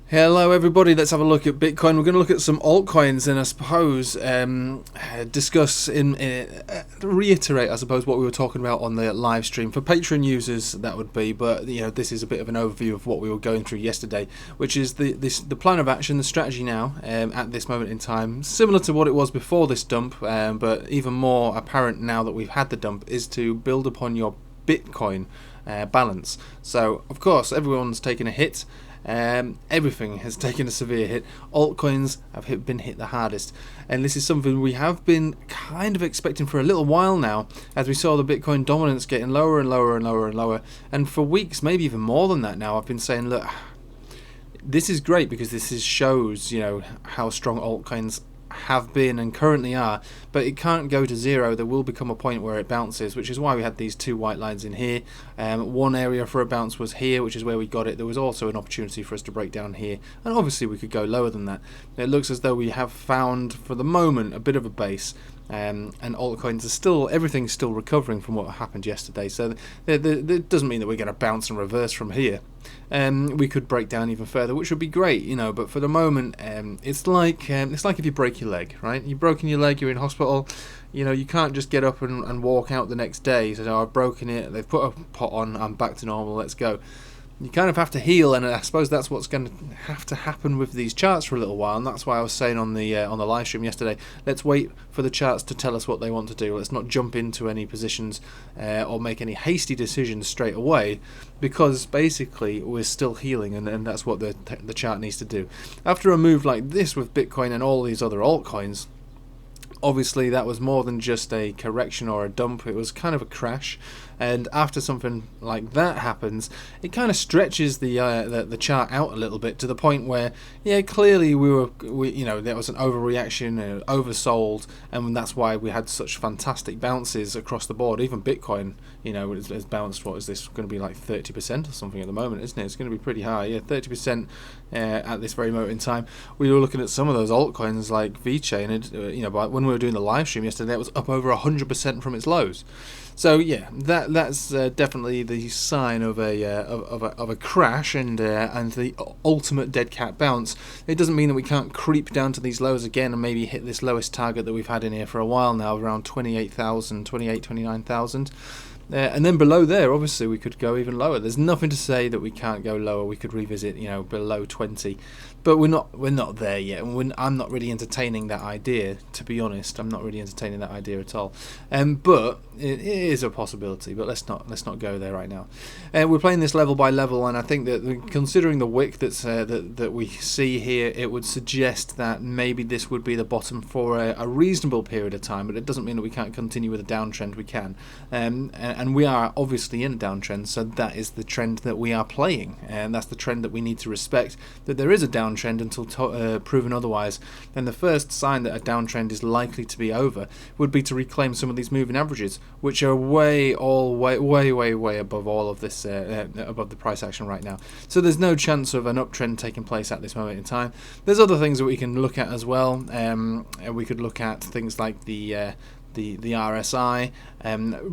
Hello everybody, let's have a look at Bitcoin. We're going to look at some altcoins and I suppose discuss, reiterate I suppose what we were talking about on the live stream. For Patreon users that would be, but this is a bit of an overview of what we were going through yesterday, which is the plan of action, the strategy now at this moment in time, similar to what it was before this dump, but even more apparent now that we've had the dump, is to build upon your Bitcoin balance. So of course everyone's taken a hit. Everything has taken a severe hit. Altcoins have been hit the hardest, and this is something we have been kind of expecting for a little while now, as we saw the Bitcoin dominance getting lower and lower and lower and lower, and for weeks, maybe even more than that now, I've been saying, look, this is great because shows how strong altcoins have been and currently are, but it can't go to zero. There will become a point where it bounces, which is why we had these two white lines in here. One area for a bounce was here, which is where we got it. There was also an opportunity for us to break down here, and obviously we could go lower than that. It looks as though we have found for the moment a bit of a base, and altcoins are still, everything's still recovering from what happened yesterday, so it doesn't mean that we're going to bounce and reverse from here. We could break down even further, which would be great, but for the moment, it's like if you break your leg, right? You've broken your leg, you're in hospital, you can't just get up and walk out the next day. So I've broken it, they've put a pot on, I'm back to normal, let's go. You kind of have to heal, and I suppose that's what's going to have to happen with these charts for a little while, and that's why I was saying on the live stream yesterday, let's wait for the charts to tell us what they want to do. Let's not jump into any positions or make any hasty decisions straight away, because basically we're still healing, and that's what the chart needs to do. After a move like this with Bitcoin and all these other altcoins, obviously that was more than just a correction or a dump, it was kind of a crash, and after something like that happens, it kind of stretches the chart out a little bit, to the point where clearly there was an overreaction, oversold, and that's why we had such fantastic bounces across the board. Even Bitcoin has bounced, what is this going to be, like 30% or something at the moment, isn't it? It's going to be pretty high, 30% at this very moment in time. We were looking at some of those altcoins like VeChain, and when we were doing the live stream yesterday, it was up over 100% from its lows. So that's definitely the sign of a crash and the ultimate dead cat bounce. It doesn't mean that we can't creep down to these lows again and maybe hit this lowest target that we've had in here for a while now, around 29,000. And then below there, obviously, we could go even lower. There's nothing to say that we can't go lower. We could revisit, below 20, but we're not there yet. And I'm not really entertaining that idea, to be honest. I'm not really entertaining that idea at all. But it is a possibility. But let's not go there right now. We're playing this level by level, and I think that considering the wick that we see here, it would suggest that maybe this would be the bottom for a reasonable period of time. But it doesn't mean that we can't continue with a downtrend. We can. And we are obviously in a downtrend, so that is the trend that we are playing, and that's the trend that we need to respect, that there is a downtrend until proven otherwise. And the first sign that a downtrend is likely to be over would be to reclaim some of these moving averages, which are way above all of this, above the price action right now. So there's no chance of an uptrend taking place at this moment in time. There's other things that we can look at as well. We could look at things like the RSI,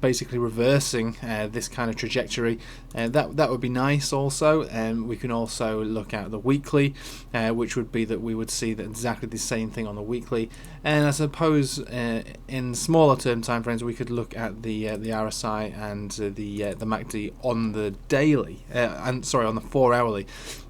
basically reversing this kind of trajectory. That would be nice also. We can also look at the weekly, which would be that we would see that exactly the same thing on the weekly. And I suppose in smaller term time frames, we could look at the RSI and the MACD on the daily, on the 4 hourly.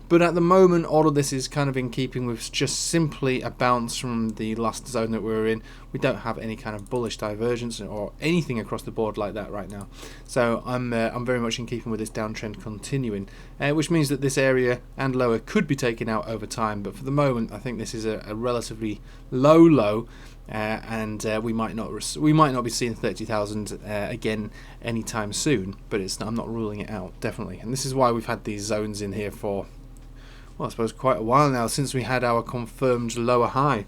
But at the moment, all of this is kind of in keeping with just simply a bounce from the last zone that we were in. We don't have any kind of bullish divergence or anything across the board like that right now. So I'm very much in keeping with this downtrend continuing, which means that this area and lower could be taken out over time. But for the moment, I think this is a relatively low. And we might not be seeing 30,000 again anytime soon. But I'm not ruling it out, definitely. And this is why we've had these zones in here for, well, I suppose quite a while now, since we had our confirmed lower high.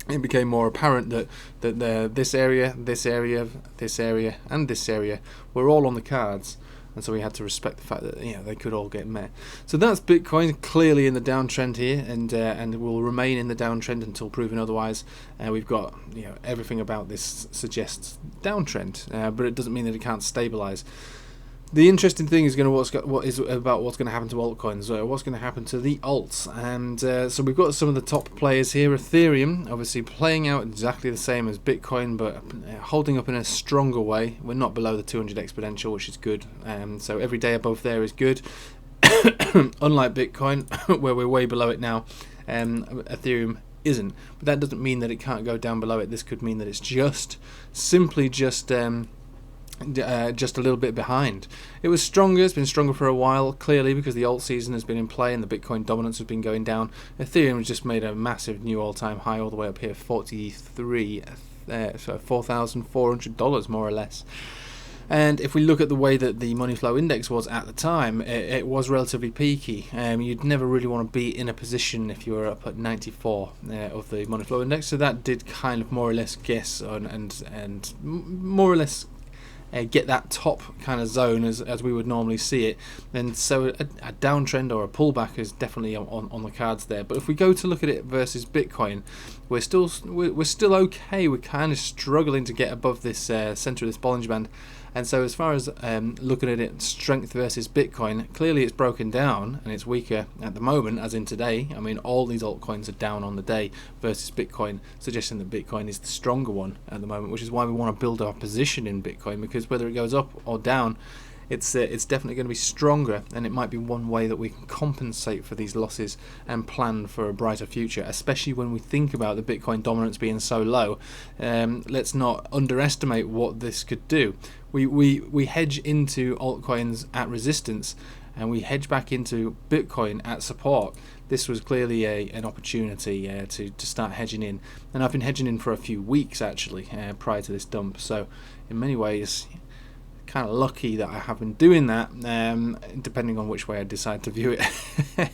It became more apparent that this area, and this area were all on the cards, and so we had to respect the fact that they could all get met. So that's Bitcoin, clearly in the downtrend here, and will remain in the downtrend until proven otherwise. We've got everything about this suggests downtrend, but it doesn't mean that it can't stabilize. The interesting thing is going to what's going to happen to altcoins, what's going to happen to the alts, and so we've got some of the top players here. Ethereum, obviously playing out exactly the same as Bitcoin, but holding up in a stronger way. We're not below the 200 exponential, which is good. So every day above there is good. Unlike Bitcoin, where we're way below it now, Ethereum isn't. But that doesn't mean that it can't go down below it. This could mean that it's simply just a little bit behind. It was stronger, it's been stronger for a while, clearly, because the alt season has been in play and the Bitcoin dominance has been going down. Ethereum has just made a massive new all-time high all the way up here, $4,400 more or less. And if we look at the way that the money flow index was at the time, it was relatively peaky. You'd never really want to be in a position if you were up at 94 of the money flow index. So that did kind of more or less guess and more or less get that top kind of zone as we would normally see it. And so a downtrend or a pullback is definitely on the cards there. But if we go to look at it versus Bitcoin, we're still okay. We're kind of struggling to get above this center of this Bollinger Band. And so as far as looking at it, strength versus Bitcoin, clearly it's broken down and it's weaker at the moment, as in today. I mean, all these altcoins are down on the day versus Bitcoin, suggesting that Bitcoin is the stronger one at the moment, which is why we want to build our position in Bitcoin, because whether it goes up or down, it's definitely going to be stronger, and it might be one way that we can compensate for these losses and plan for a brighter future, especially when we think about the Bitcoin dominance being so low. Let's not underestimate what this could do. We hedge into altcoins at resistance, and we hedge back into Bitcoin at support. This was clearly an opportunity to start hedging in, and I've been hedging in for a few weeks actually prior to this dump. So in many ways, kind of lucky that I have been doing that, depending on which way I decide to view it.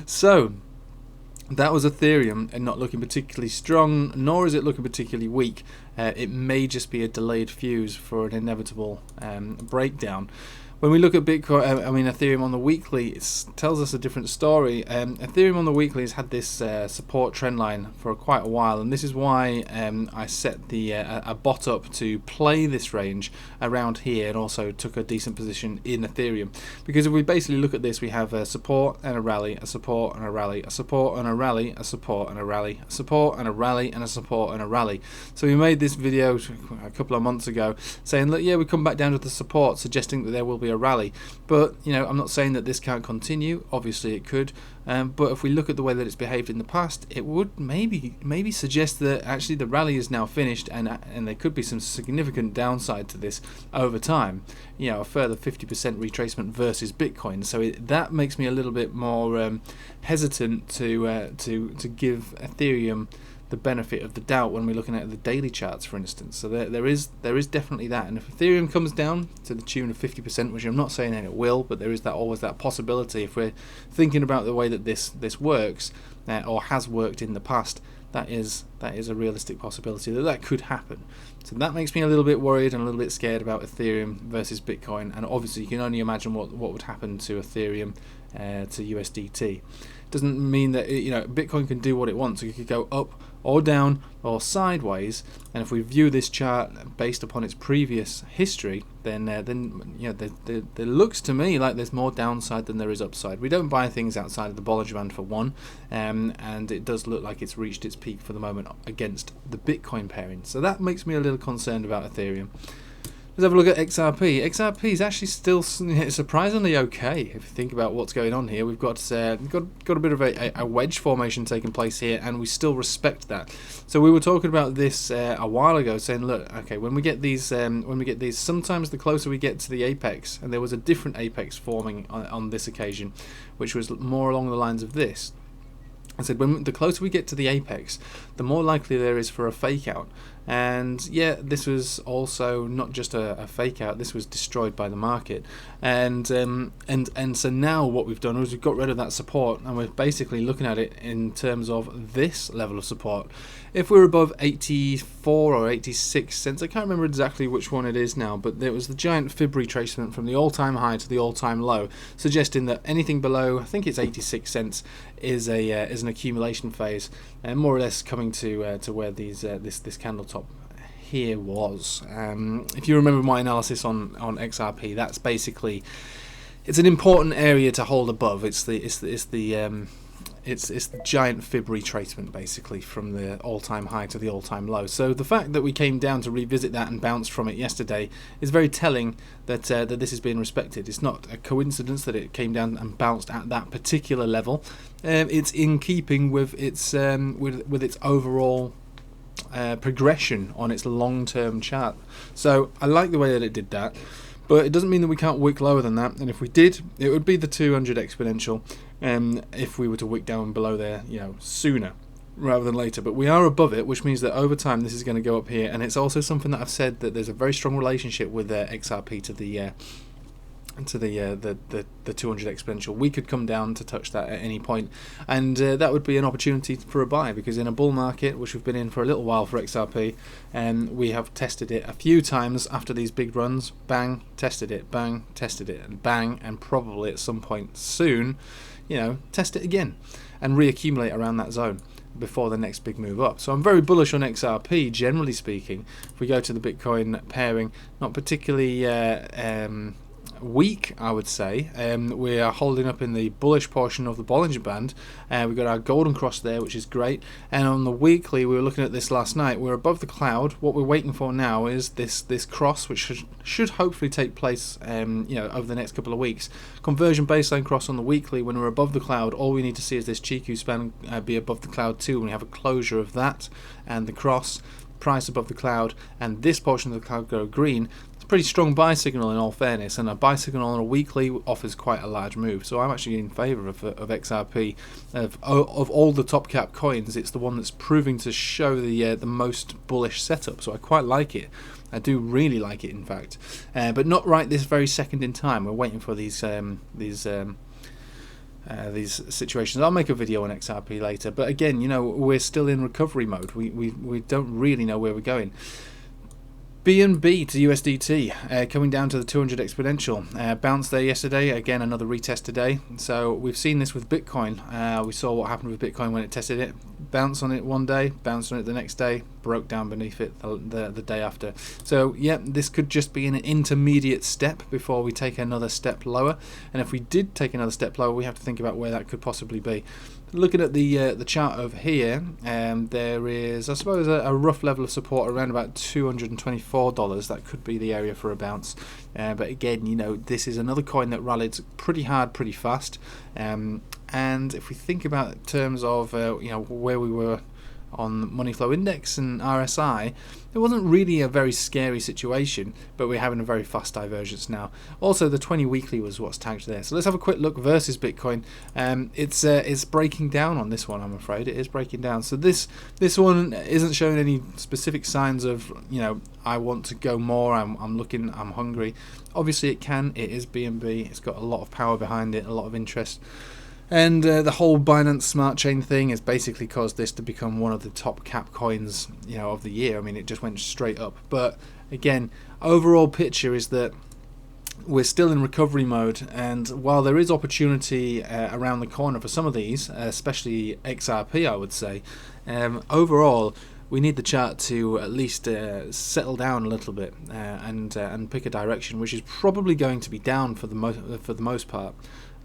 So that was Ethereum, and not looking particularly strong, nor is it looking particularly weak. It may just be a delayed fuse for an inevitable breakdown. When we look at Bitcoin, Ethereum on the weekly, it tells us a different story. Ethereum on the weekly has had this support trend line for quite a while, and this is why I set a bot up to play this range around here, and also took a decent position in Ethereum. Because if we basically look at this, we have a support and a rally, a support and a rally, a support and a rally, a support and a rally, a support and a rally, and a support and a rally. So we made this video a couple of months ago saying, look, yeah, we come back down to the support, suggesting that there will be a rally. But I'm not saying that this can't continue. Obviously it could, but if we look at the way that it's behaved in the past, it would maybe suggest that actually the rally is now finished, and there could be some significant downside to this over time. A further 50% retracement versus Bitcoin. So that makes me a little bit more hesitant to give Ethereum the benefit of the doubt when we're looking at the daily charts, for instance. So there is definitely that, and if Ethereum comes down to the tune of 50%, which I'm not saying that it will, but there is always that possibility. If we're thinking about the way that this works or has worked in the past, that is a realistic possibility that could happen. So that makes me a little bit worried and a little bit scared about Ethereum versus Bitcoin. And obviously you can only imagine what would happen to Ethereum to USDT. Doesn't mean that Bitcoin can do what it wants. It could go up or down or sideways, and if we view this chart based upon its previous history, then there looks to me like there's more downside than there is upside. We don't buy things outside of the Bollinger Band for one, and it does look like it's reached its peak for the moment against the Bitcoin pairing. So that makes me a little concerned about Ethereum. Let's have a look at XRP. XRP is actually still surprisingly okay if you think about what's going on here. We've got a bit of a wedge formation taking place here, and we still respect that. So we were talking about this a while ago, saying, look, okay, when we get these, sometimes the closer we get to the apex, and there was a different apex forming on this occasion, which was more along the lines of this. I said, when the closer we get to the apex, the more likely there is for a fake out. And yeah, this was also not just a fake out, this was destroyed by the market. And so now what we've done is we've got rid of that support, and we're basically looking at it in terms of this level of support. If we're above 84 or 86 cents, I can't remember exactly which one it is now, but there was the giant fib retracement from the all-time high to the all-time low, suggesting that anything below, I think it's 86 cents, is an accumulation phase, and more or less coming to where this candle top here was. If you remember my analysis on XRP, that's basically, it's an important area to hold above. It's the giant fib retracement, basically, from the all-time high to the all-time low. So the fact that we came down to revisit that and bounced from it yesterday is very telling that that this is being respected. It's not a coincidence that it came down and bounced at that particular level. It's in keeping with its with its overall progression on its long-term chart. So I like the way that it did that. But it doesn't mean that we can't wick lower than that, and if we did, it would be the 200 exponential. If we were to wick down below there, sooner rather than later. But we are above it, which means that over time this is going to go up here. And it's also something that I've said, that there's a very strong relationship with XRP to the 200 exponential. We could come down to touch that at any point, and that would be an opportunity for a buy, because in a bull market, which we've been in for a little while for XRP, we have tested it a few times after these big runs. Bang, tested it, bang, tested it, and bang, and probably at some point soon, test it again and reaccumulate around that zone before the next big move up. So I'm very bullish on XRP, generally speaking. If we go to the Bitcoin pairing, not particularly weak, I would say. We are holding up in the bullish portion of the Bollinger Band. We've got our golden cross there, which is great. And on the weekly, we were looking at this last night, we're above the cloud. What we're waiting for now is this cross, which should hopefully take place over the next couple of weeks. Conversion baseline cross on the weekly. When we're above the cloud, all we need to see is this Chiku span be above the cloud too, when we have a closure of that and the cross, price above the cloud, and this portion of the cloud go green. Pretty strong buy signal, in all fairness, and a buy signal on a weekly offers quite a large move. So I'm actually in favour of XRP. Of all the top cap coins, it's the one that's proving to show the most bullish setup. So I quite like it. I do really like it, in fact, but not right this very second in time. We're waiting for these situations. I'll make a video on XRP later, but again, we're still in recovery mode. We don't really know where we're going. BNB to USDT, coming down to the 200 exponential. Bounce there yesterday, again another retest today. So we've seen this with Bitcoin. We saw what happened with Bitcoin when it tested it. Bounce on it one day, bounce on it the next day, broke down beneath it the day after. So yeah, this could just be an intermediate step before we take another step lower. And if we did take another step lower, we have to think about where that could possibly be. Looking at the chart over here, there is, I suppose, a rough level of support around about $224. That could be the area for a bounce. But again, this is another coin that rallied pretty hard, pretty fast. And if we think about terms of where we were on Money Flow Index and RSI, it wasn't really a very scary situation, but we're having a very fast divergence now. Also, the 20 weekly was what's tagged there. So let's have a quick look versus Bitcoin. It's breaking down on this one, I'm afraid. It is breaking down. So this one isn't showing any specific signs of, I want to go more, I'm looking, I'm hungry. Obviously it can, it is BNB, it's got a lot of power behind it, a lot of interest. And the whole Binance Smart Chain thing has basically caused this to become one of the top cap coins, of the year. I mean, it just went straight up. But again, overall picture is that we're still in recovery mode, and while there is opportunity around the corner for some of these, especially XRP, I would say, overall we need the chart to at least settle down a little bit and pick a direction, which is probably going to be down for the most part.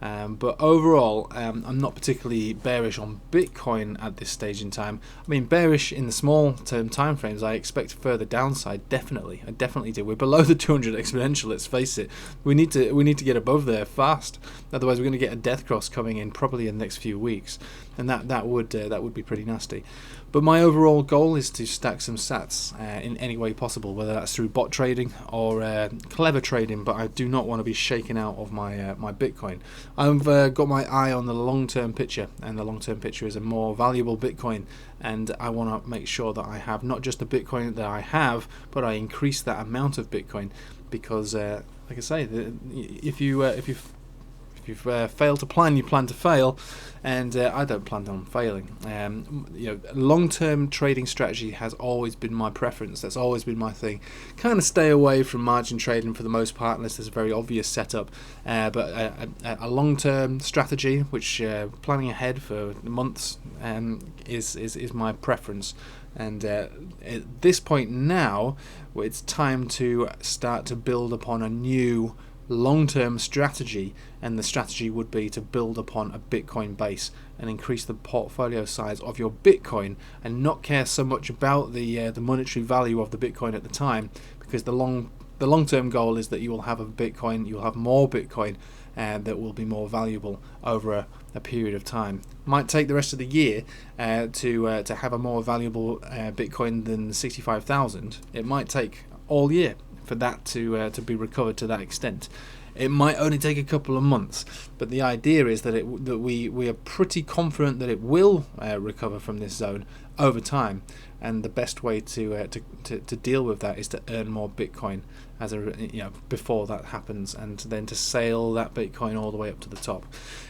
But overall, I'm not particularly bearish on Bitcoin at this stage in time. I mean, bearish in the small term time frames. I expect further downside. Definitely, I definitely do. We're below the 200 exponential. Let's face it. We need to get above there fast. Otherwise, we're going to get a death cross coming in probably in the next few weeks, and that would be pretty nasty. But my overall goal is to stack some sats in any way possible, whether that's through bot trading or clever trading. But I do not want to be shaken out of my my Bitcoin. I've got my eye on the long-term picture, and the long-term picture is a more valuable Bitcoin, and I want to make sure that I have not just the Bitcoin that I have, but I increase that amount of Bitcoin, because like I say, if you If you fail to plan, you plan to fail, and I don't plan on failing. Long-term trading strategy has always been my preference. That's always been my thing. Kind of stay away from margin trading for the most part, unless there's a very obvious setup. But a long-term strategy, which planning ahead for months, is my preference. And at this point now, it's time to start to build upon a new long-term strategy, and the strategy would be to build upon a Bitcoin base and increase the portfolio size of your Bitcoin, and not care so much about the monetary value of the Bitcoin at the time, because the long-term goal is that you will have you'll have more Bitcoin that will be more valuable over a period of time. Might take the rest of the year to have a more valuable Bitcoin than 65,000. It might take all year for that to be recovered to that extent. It might only take a couple of months, but the idea is that we are pretty confident that it will recover from this zone over time, and the best way to deal with that is to earn more Bitcoin before that happens, and then to sail that Bitcoin all the way up to the top.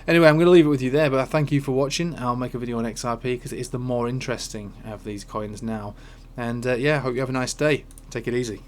Anyway, I'm going to leave it with you there, but I thank you for watching. I'll make a video on XRP because it is the more interesting of these coins now, and hope you have a nice day. Take it easy.